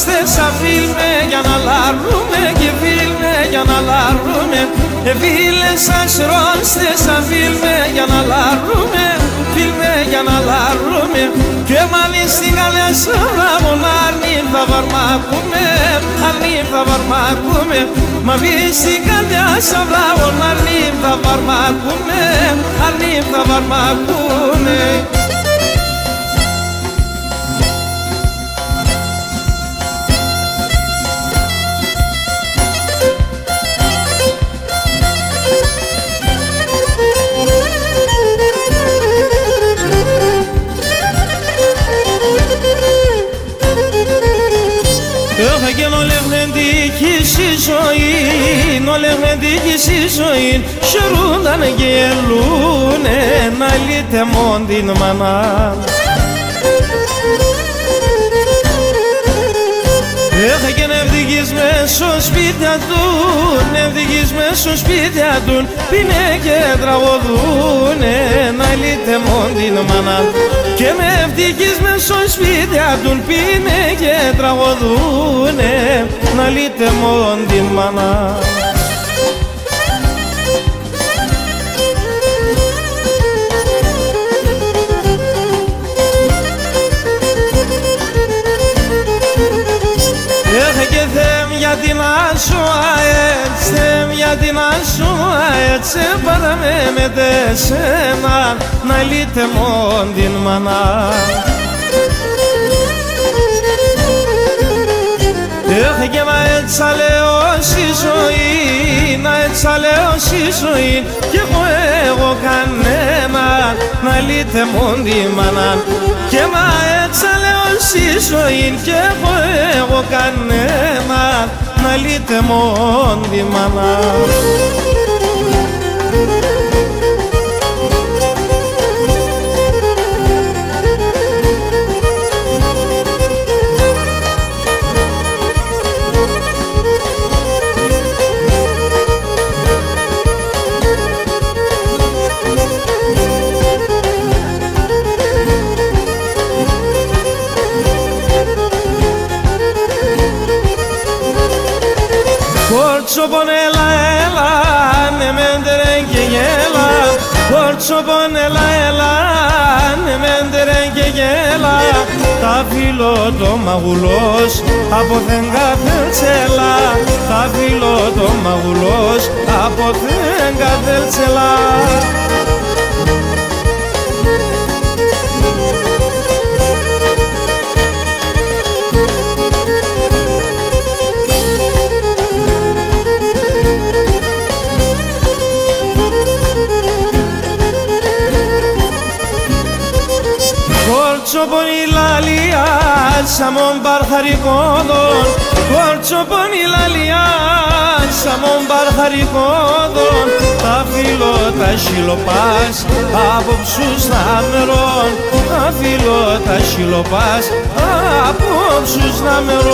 σρώστε σαν φίλμε για να λάρουμε και φίλμε για να λάρουμε. Φίλε σαν σρώστε σαν φίλμε για να λάρουμε, φίλμε για να λάρουμε. Και μάλιστα στην καλιά σωράμον αρνήν θα βαρμάκουμε, αρνήν θα βαρμάκουμε. Μα βγει στην καλιά σωράμον αρνήν θα βαρμάκουμε, αρνήν θα βαρμάκουμε. Και νολευνεντική στη ζωή, νολευνεντική στη ζωή, χαιρούνταν και ελούνε να λύτε μόν την μάνα. Και νευδικής μες στο σπίτια του, νευδικής μες στο σπίτια του, πίνε και τραγωδούνε να λύτε μόν την μάνα. Και νευδικής μες στο σπίτια του, πίνε και τραγωδούνε να λύτε μόν την μάνα. Και θέμ γιατί να σου έτσι, θέμ γιατί να σου έτσι, παραμένετε σένα να λύτε μόν την μάνα. Και να εξαλαιώσει η ζωή, να εξαλαιώσει η ζωή, κι εγώ κανένα να λύτε μόν την μάνα. Και να εξαλαιώσει η ζωή, κι εγώ κανένα να λύτε μόν την μάνα. Κορτσοπον έλα έλα, ναι μέντερεν και γέλα. Κορτσοπον έλα έλα, ναι μέντερεν και γέλα. Τα φίλω το μαγουλός από θεν καθέλτσελα, τα φίλω το μαγουλός από θεν καθέλτσελα. Κορτσοπον η λαλία σαμον παρχαρικόδον, κορτσοπον η λαλία σαμον παρχαρικόδον. Τα φίλω τα σιλοπάς από ψους ναμερών, τα φίλω τα σιλοπάς από ψους ναμερών.